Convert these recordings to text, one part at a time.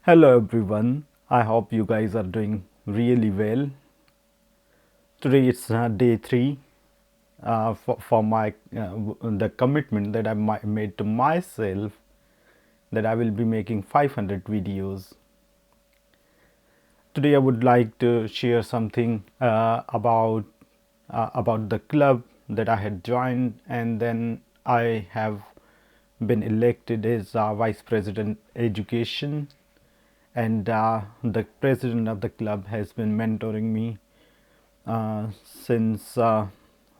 Hello everyone. I hope you guys are doing really well. Today it's day three for my the commitment that made to myself that I will be making 500 videos. Today I would like to share something about the club that I had joined, and then I have been elected as vice president education, and the president of the club has been mentoring me uh, since uh,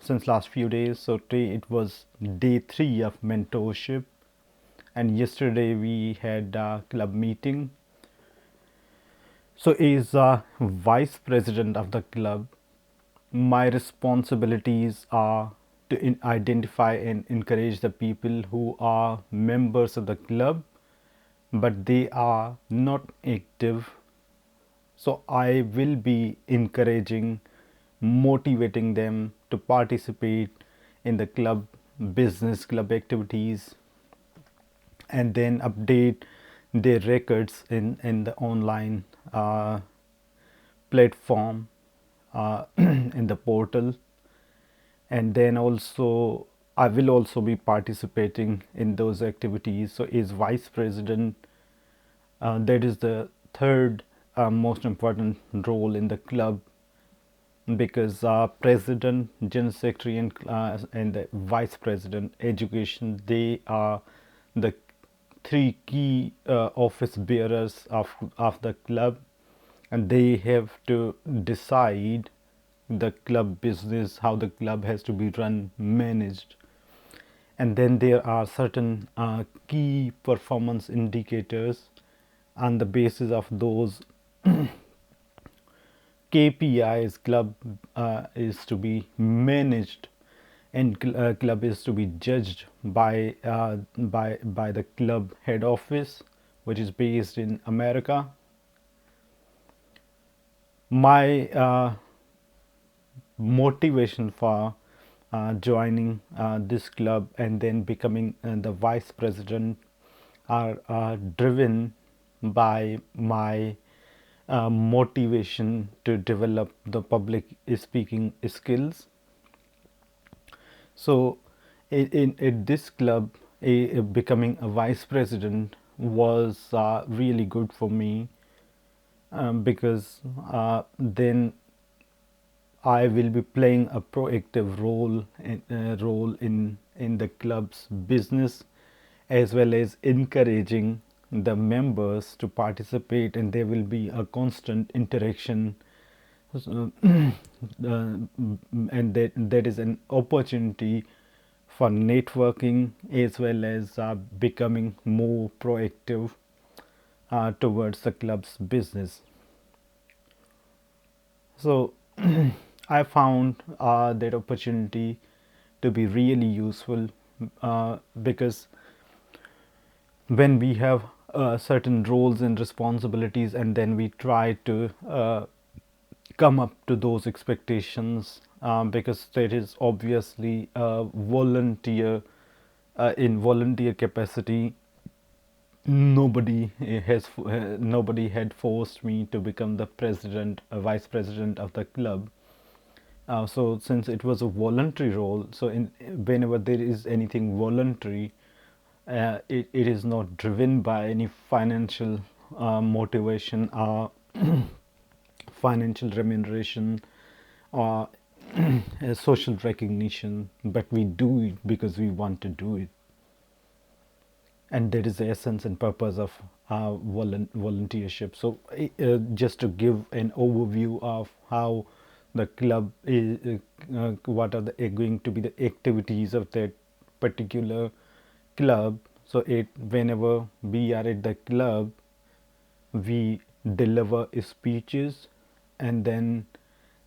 since last few days. So today it was day three of mentorship, and yesterday we had a club meeting. So as vice president of the club, my responsibilities are to identify and encourage the people who are members of the club, but they are not active. So I will be encouraging, motivating them to participate in the club business, club activities, and then update their records in the online platform, in the portal. And then also I will also be participating in those activities. So as vice president, that is the third most important role in the club, because president, general secretary, and the vice president education, they are the three key office bearers of the club, and they have to decide the club business, how the club has to be run, managed. And then there are certain key performance indicators. On the basis of those KPIs, club is to be managed, and club is to be judged by the club head office, which is based in America. My motivation for joining this club and then becoming the vice president are driven by my motivation to develop the public speaking skills. So, in this club, becoming a vice president was really good for me, because then I will be playing a proactive role in the club's business, as well as encouraging the members to participate, and there will be a constant interaction. So, and that is an opportunity for networking, as well as becoming more proactive towards the club's business. So I found that opportunity to be really useful, because when we have certain roles and responsibilities, and then we try to come up to those expectations, because there is obviously a volunteer, in volunteer capacity. Nobody had forced me to become the president, vice president of the club. So since it was a voluntary role, so whenever there is anything voluntary, it is not driven by any financial motivation or financial remuneration or social recognition, but we do it because we want to do it. And that is the essence and purpose of volunteership. So just to give an overview of how the club is, what are going to be the activities of that particular club. So whenever we are at the club, we deliver speeches, and then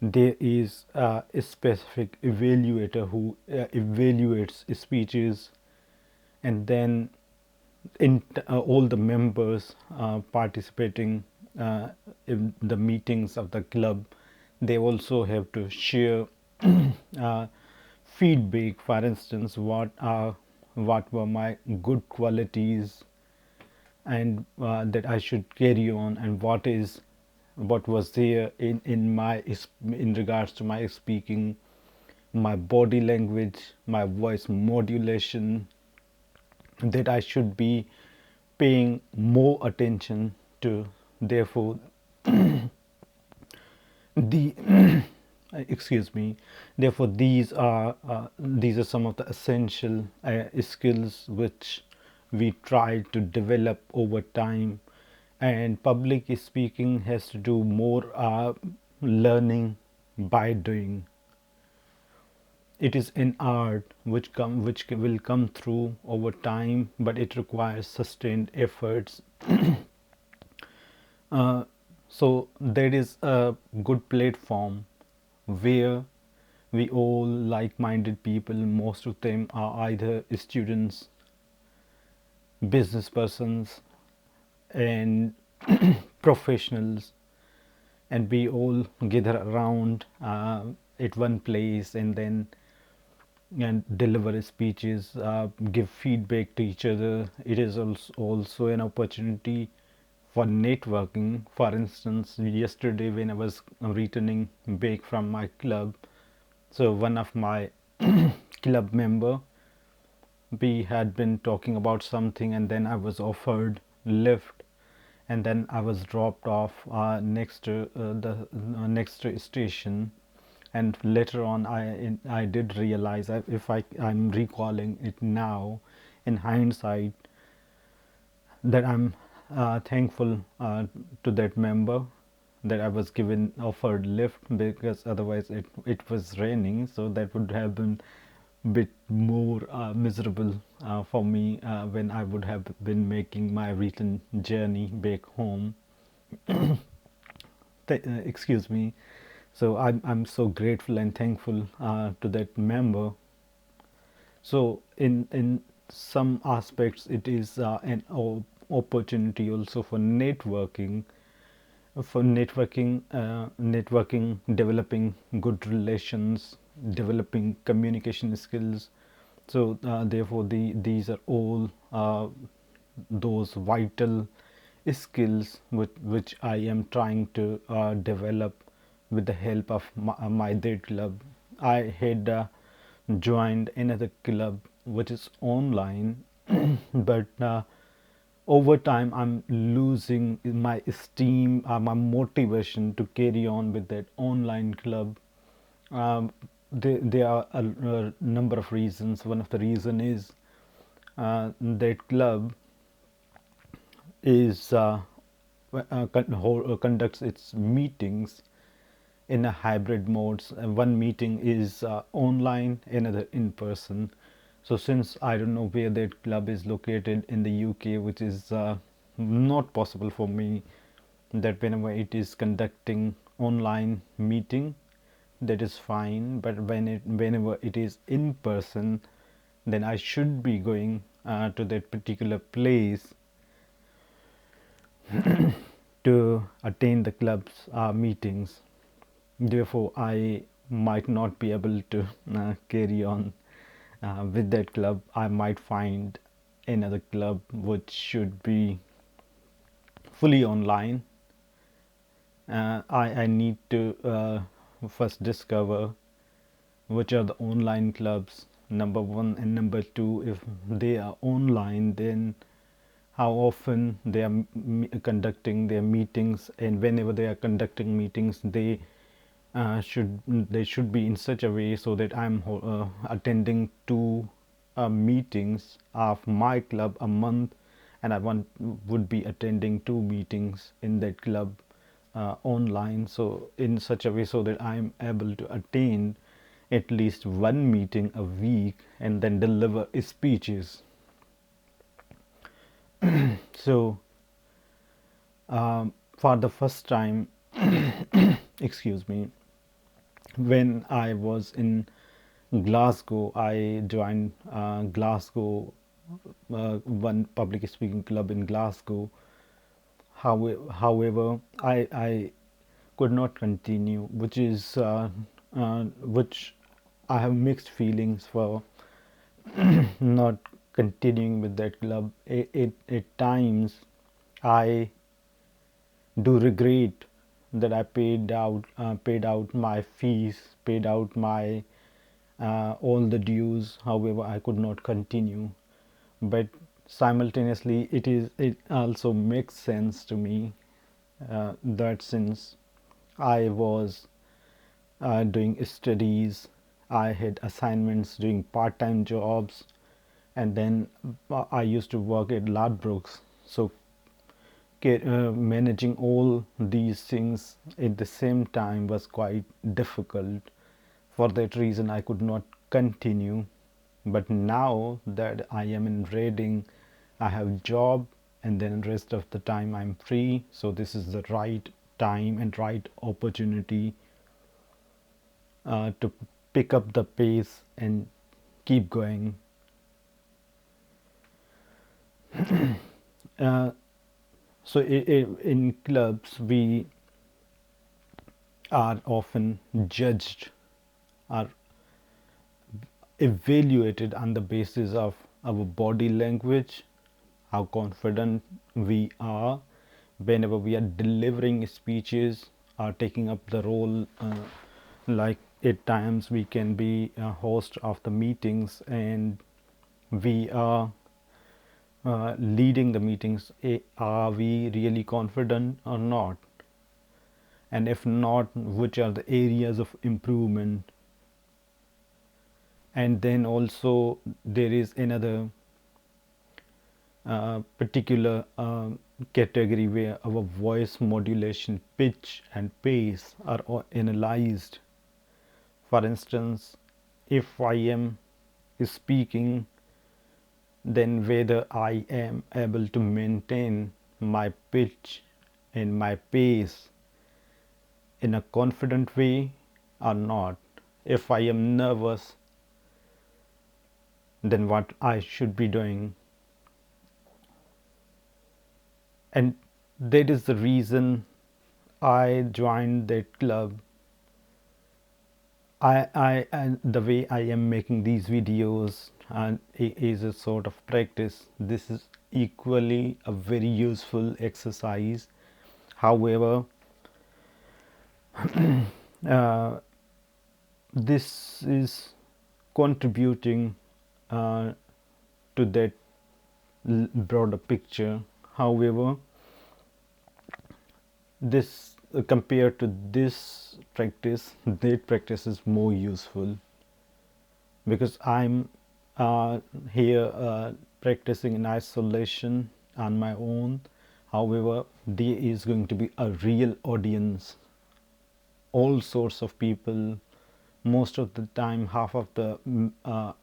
there is a specific evaluator who evaluates speeches, and then all the members participating in the meetings of the club, they also have to share uh, feedback. For instance, what were my good qualities, and that I should carry on, and what was there in regards to my speaking, my body language, my voice modulation, that I should be paying more attention to. Therefore, the excuse me. Therefore, these are some of the essential skills which we try to develop over time. And public speaking has to do more learning by doing. It is an art which will come through over time, but it requires sustained efforts. uh, so there is a good platform where we all like-minded people, most of them are either students, business persons, and professionals, and we all gather around at one place, and then and deliver speeches, give feedback to each other. It is also an opportunity for networking. For instance, yesterday when I was returning back from my club, so one of my club member, we had been talking about something, and then I was offered lift, and then I was dropped off next to the next station. And later on, I did realize, if I'm recalling it now in hindsight, that I'm thankful to that member, that I was given offered lift, because otherwise it was raining, so that would have been bit more miserable for me when I would have been making my return journey back home. Excuse me. So I'm so grateful and thankful to that member. So in some aspects, it is an opportunity also for networking, developing good relations, developing communication skills. So therefore, these are all those vital skills which I am trying to develop with the help of my date club. I had joined another club which is online, but over time I'm losing my esteem, my motivation to carry on with that online club. There are a number of reasons. One of the reason is that club is conducts its meetings in a hybrid modes. One meeting is online, another in person. So since I don't know where that club is located in the UK, which is not possible for me, that whenever it is conducting online meeting, that is fine. But whenever it is in person, then I should be going to that particular place to attend the club's meetings. Therefore, I might not be able to carry on with that club. I might find another club which should be fully online. I need to first discover which are the online clubs, number one, and number two, if they are online, then how often they are conducting their meetings, and whenever they are conducting meetings, they should be in such a way so that I'm attending two meetings of my club a month, and I would be attending two meetings in that club online, so in such a way so that I'm able to attain at least one meeting a week and then deliver speeches. So for the first time, excuse me, when I was in Glasgow, I joined Glasgow, one public speaking club in Glasgow. However, I could not continue, which I have mixed feelings for not continuing with that club. At times, I do regret that I paid out my fees, paid out my all the dues. However, I could not continue. But simultaneously, it also makes sense to me that since I was doing studies, I had assignments, doing part-time jobs, and then I used to work at Ladbrokes. So managing all these things at the same time was quite difficult. For that reason, I could not continue. But now that I am in Reading, I have job, and then rest of the time I'm free. So this is the right time and right opportunity to pick up the pace and keep going. Uh, so in clubs, we are often judged, are evaluated on the basis of our body language, how confident we are whenever we are delivering speeches or taking up the role. Like at times we can be a host of the meetings and we are leading the meetings. Are we really confident or not? And if not, which are the areas of improvement? And then also there is another particular category where our voice modulation, pitch and pace are all analyzed. For instance, if I am speaking, then whether I am able to maintain my pitch and my pace in a confident way or not. If I am nervous, then what I should be doing. And that is the reason I joined that club. And the way I am making these videos and is a sort of practice. This is equally a very useful exercise. However, uh, this is contributing to that broader picture. However, this compared to this practice, that practice is more useful because I'm here practicing in isolation on my own. However, there is going to be a real audience, all sorts of people. Most of the time, half of the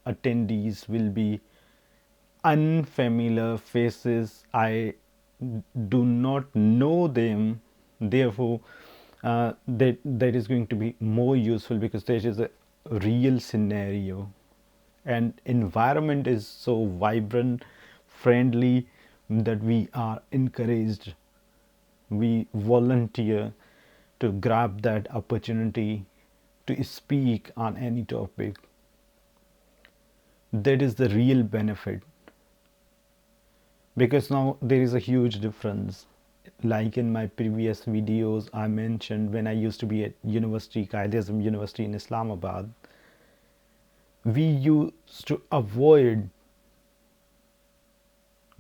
attendees will be unfamiliar faces. I do not know them. Therefore, that is going to be more useful because there is a real scenario, and environment is so vibrant, friendly, that we are encouraged. We volunteer to grab that opportunity to speak on any topic. That is the real benefit, because now there is a huge difference. Like in my previous videos, I mentioned when I used to be at University, Qaid-e-Azam University in Islamabad, we used to avoid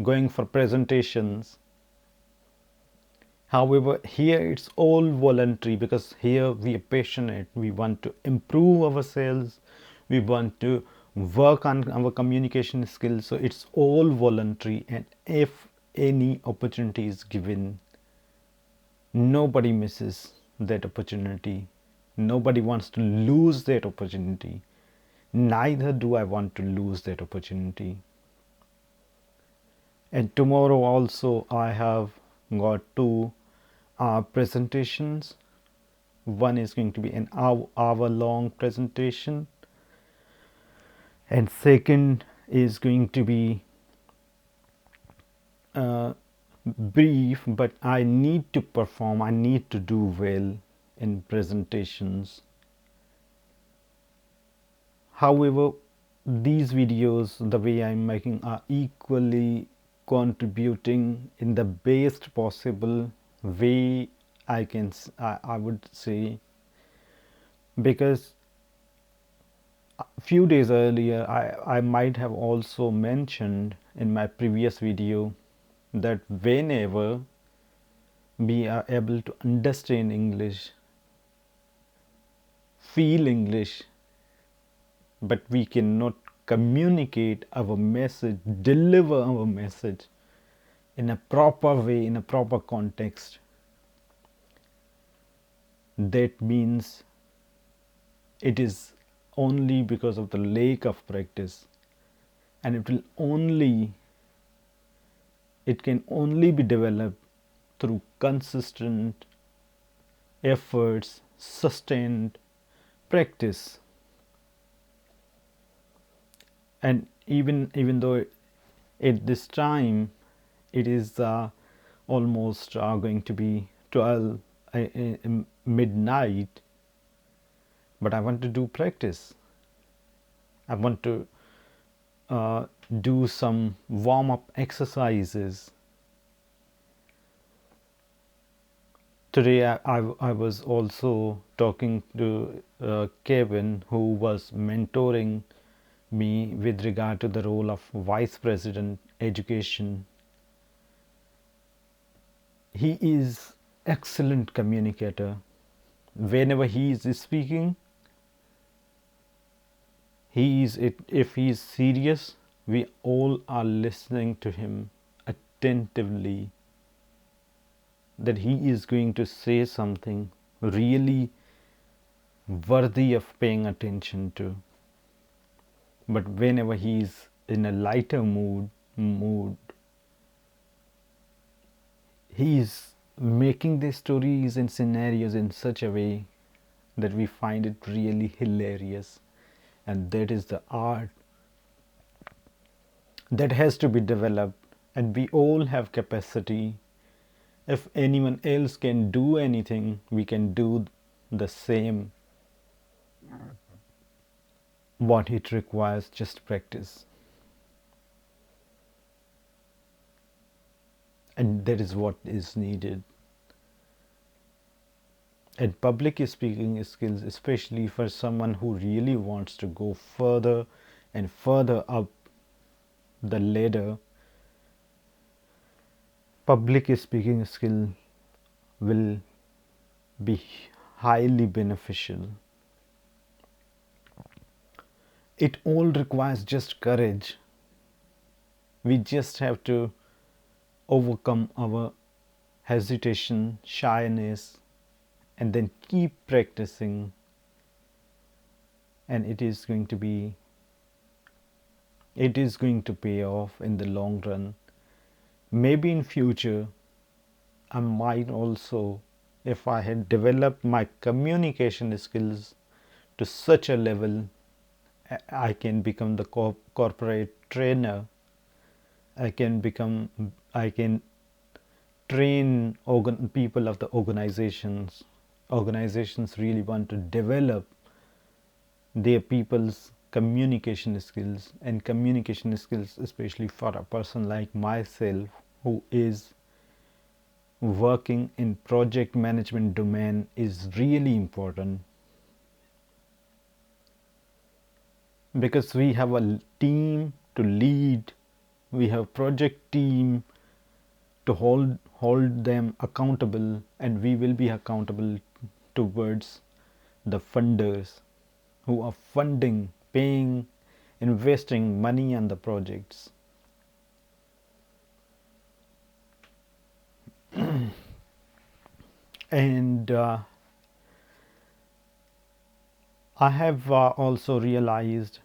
going for presentations. However, here it's all voluntary because here we are passionate. We want to improve ourselves. We want to work on our communication skills. So it's all voluntary. And if any opportunity is given, nobody misses that opportunity. Nobody wants to lose that opportunity. Neither do I want to lose that opportunity. And tomorrow also I have got two presentations. One is going to be an hour long presentation, and second is going to be brief, but I need to perform, I need to do well in presentations. However, these videos, the way I'm making, are equally contributing in the best possible way I would say, because a few days earlier I might have also mentioned in my previous video that whenever we are able to understand English, feel English, but we cannot communicate our message, deliver our message in a proper way, in a proper context, that means it is only because of the lack of practice, and it can only be developed through consistent efforts, sustained practice. And even though at this time it is almost going to be 12 midnight, but I want to do practice. I want to do some warm-up exercises. Today I was also talking to Kevin, who was mentoring me with regard to the role of Vice President Education. He is excellent communicator. Whenever he is speaking, if he is serious, we all are listening to him attentively, that he is going to say something really worthy of paying attention to. But whenever he is in a lighter mood, he is making the stories and scenarios in such a way that we find it really hilarious. And that is the art that has to be developed, and we all have capacity. If anyone else can do anything, we can do the same. What it requires, just practice. And that is what is needed. And public speaking skills, especially for someone who really wants to go further and further up the ladder, public speaking skill will be highly beneficial. It all requires just courage. We just have to overcome our hesitation, shyness, and then keep practicing, and it is going to pay off in the long run. Maybe in future I might also, if I had developed my communication skills to such a level, I can become the corporate trainer. I can train people of the organizations. Organizations really want to develop their people's communication skills, and communication skills, especially for a person like myself who is working in project management domain, is really important, because we have a team to lead, we have project team to hold them accountable, and we will be accountable towards the funders who are funding, paying, investing money on the projects. And I have also realized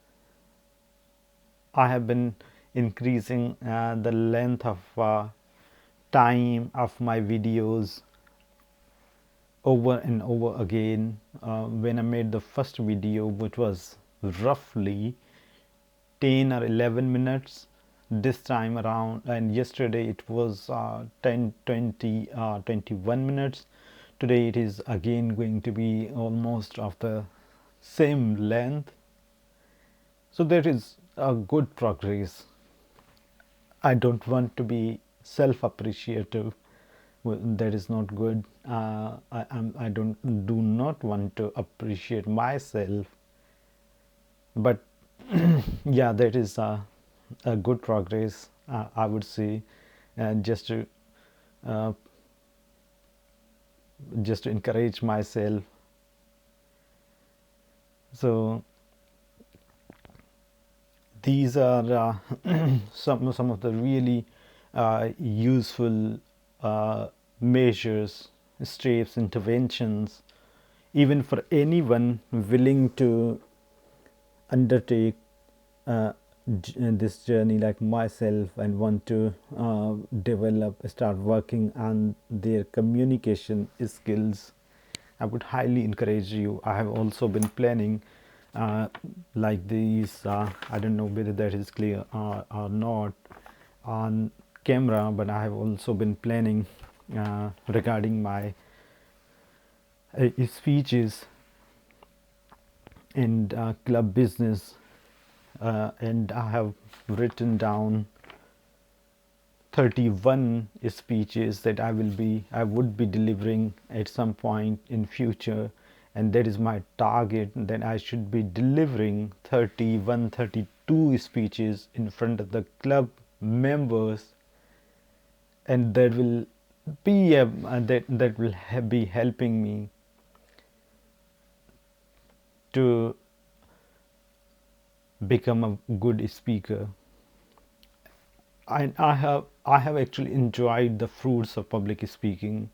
I have been increasing the length of time of my videos over and over again. When I made the first video, which was roughly 10 or 11 minutes this time around, and yesterday it was 10, 20, 21 minutes. Today it is again going to be almost of the same length. So that is a good progress. I don't want to be self-appreciative. Well, that is not good. I don't do not want to appreciate myself, but yeah, that is a good progress, I would say, and uh, just to encourage myself. So these are some of the really useful measures, steps, interventions, even for anyone willing to undertake this journey like myself and want to start working on their communication skills. I would highly encourage you. I have also been planning uh, like these. I don't know whether that is clear or not on camera, but I have also been planning regarding my speeches and club business, and I have written down 31 speeches that I would be delivering at some point in future, and that is my target, that I should be delivering 31, 32 speeches in front of the club members, and that will be that will be helping me to become a good speaker. I have actually enjoyed the fruits of public speaking.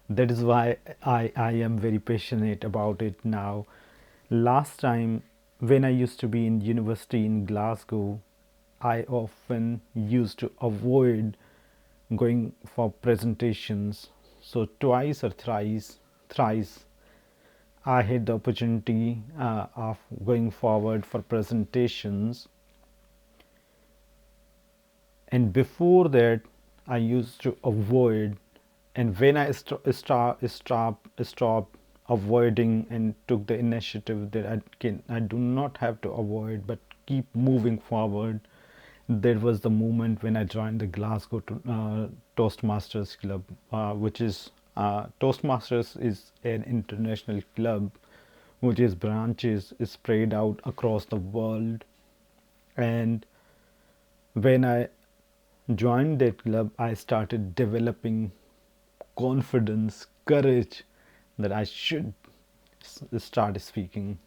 That is why I am very passionate about it now. Last time when I used to be in university in Glasgow, I often used to avoid going for presentations. So twice or thrice I had the opportunity of going forward for presentations, and before that I used to avoid, and when I stopped avoiding and took the initiative that I do not have to avoid but keep moving forward, that was the moment when I joined the Glasgow Toastmasters Club, which is Toastmasters is an international club which is branches spread out across the world. And when I joined that club, I started developing confidence, courage that I should start speaking.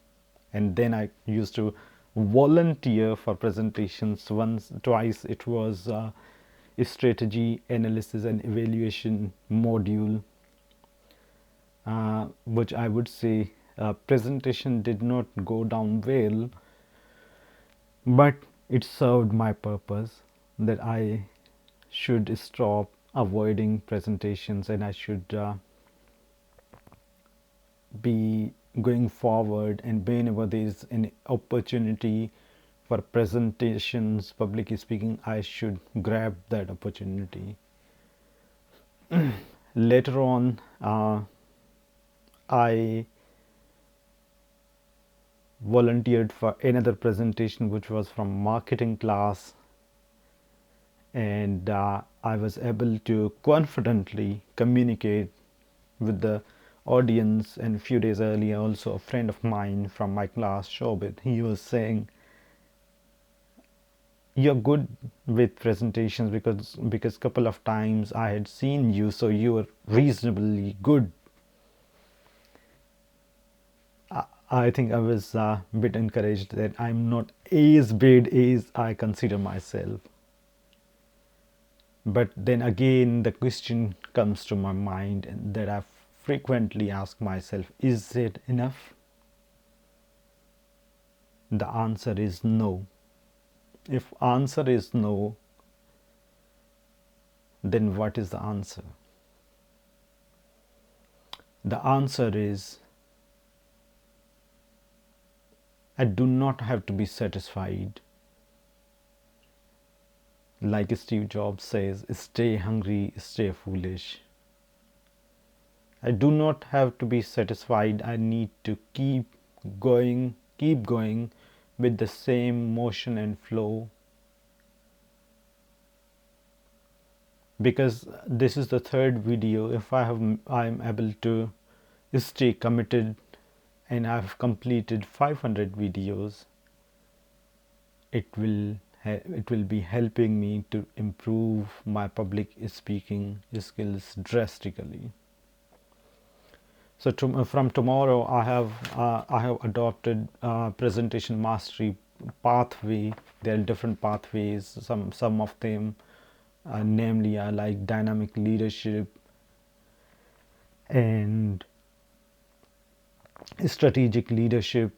And then I used to volunteer for presentations. Once, twice, it was a strategy, analysis, and evaluation module, which I would say presentation did not go down well, but it served my purpose, that I should stop avoiding presentations and I should be going forward, and whenever there is an opportunity for presentations, public speaking, I should grab that opportunity. Later on, I volunteered for another presentation which was from marketing class, and I was able to confidently communicate with the audience. And a few days earlier, also a friend of mine from my class, Shobit, he was saying, "You're good with presentations because couple of times I had seen you, so you were reasonably good." I think I was a bit encouraged that I'm not as bad as I consider myself. But then again, the question comes to my mind that I frequently ask myself, is it enough? The answer is no. If answer is no, then what is the answer? The answer is, I do not have to be satisfied. Like Steve Jobs says, stay hungry, stay foolish. I do not have to be satisfied. I need to keep going with the same motion and flow. because this is the third video. If I'm able to stay committed and I've completed 500 videos, it will be helping me to improve my public speaking skills drastically. So from tomorrow, I have adopted presentation mastery pathway. There are different pathways. Some of them, namely, I like dynamic leadership and strategic leadership,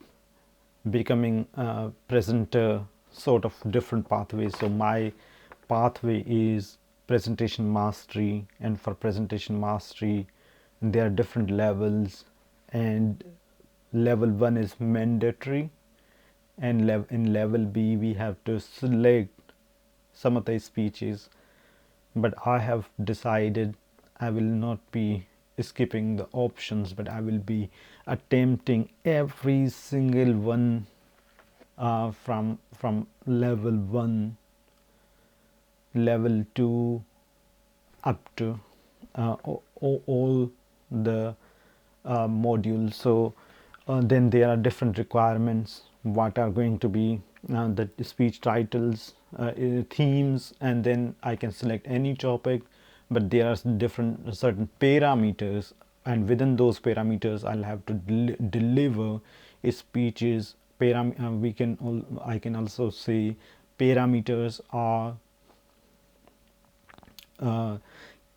becoming a presenter, sort of different pathways. So my pathway is presentation mastery, and for presentation mastery there are different levels, and level 1 is mandatory, and in level B we have to select some of the speeches, but I have decided I will not be skipping the options, but I will be attempting every single one from level 1, level 2, up to all the modules. So then there are different requirements, what are going to be the speech titles, themes, and then I can select any topic, but there are different certain parameters, and within those parameters I'll have to deliver speeches. I can also say parameters are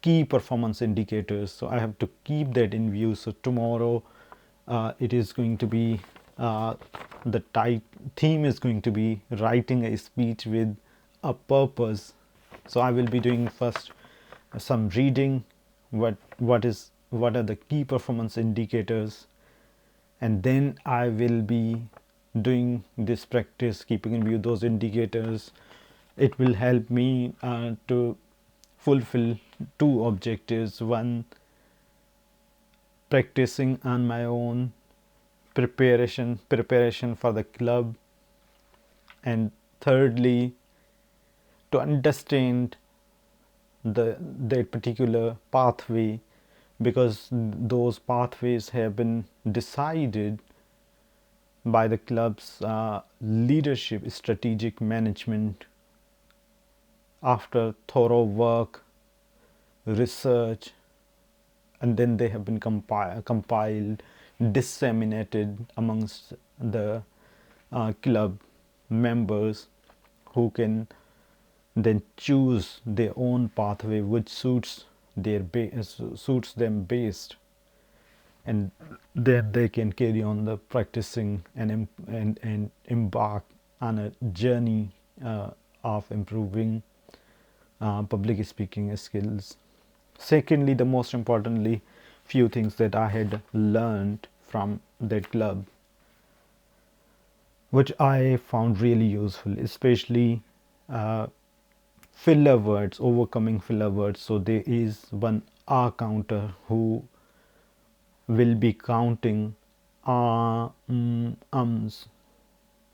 key performance indicators, so I have to keep that in view. So tomorrow it is going to be the theme is going to be writing a speech with a purpose. So I will be doing first some reading, what are the key performance indicators, and then I will be doing this practice, keeping in view those indicators. It will help me to fulfill two objectives: one, practicing on my own, preparation for the club, and thirdly, to understand that particular pathway, because those pathways have been decided by the club's leadership, strategic management, after thorough work, research, and then they have been compiled, disseminated amongst the club members, who can then choose their own pathway which suits them best, and then they can carry on the practicing and embark on a journey of improving public speaking skills. Secondly, the most importantly, few things that I had learned from that club, which I found really useful, especially filler words, overcoming filler words. So there is one R counter who will be counting ums,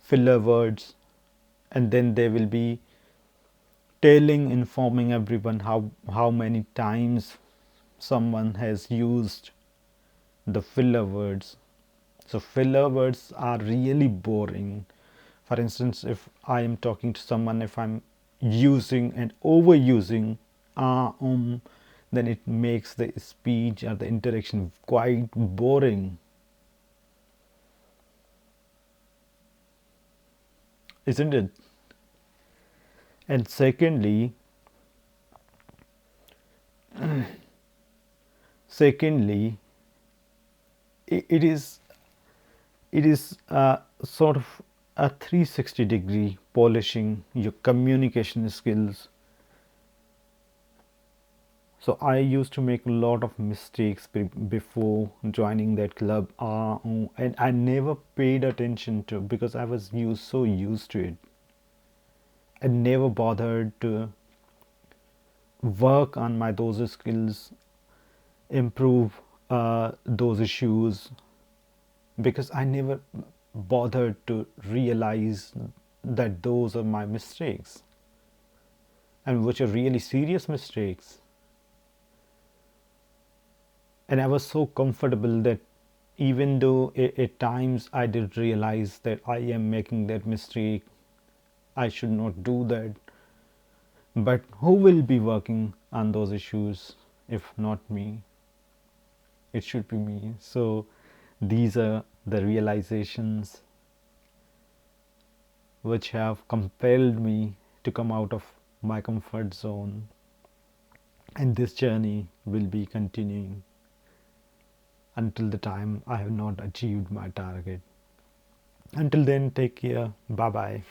filler words, and then they will be informing everyone how many times someone has used the filler words. So filler words are really boring. For instance, if I am talking to someone, if I'm using and overusing then it makes the speech or the interaction quite boring, isn't it? And secondly, it is sort of a 360-degree polishing your communication skills. So I used to make a lot of mistakes before joining that club, and I never paid attention to, because I was so used to it. I never bothered to work on those skills, improve those issues, because I never bothered to realize that those are my mistakes. and which are really serious mistakes. And I was so comfortable that even though at times I did realize that I am making that mistake, I should not do that. But who will be working on those issues if not me? It should be me. So these are the realizations which have compelled me to come out of my comfort zone. And this journey will be continuing until the time I have not achieved my target. Until then, take care. Bye bye.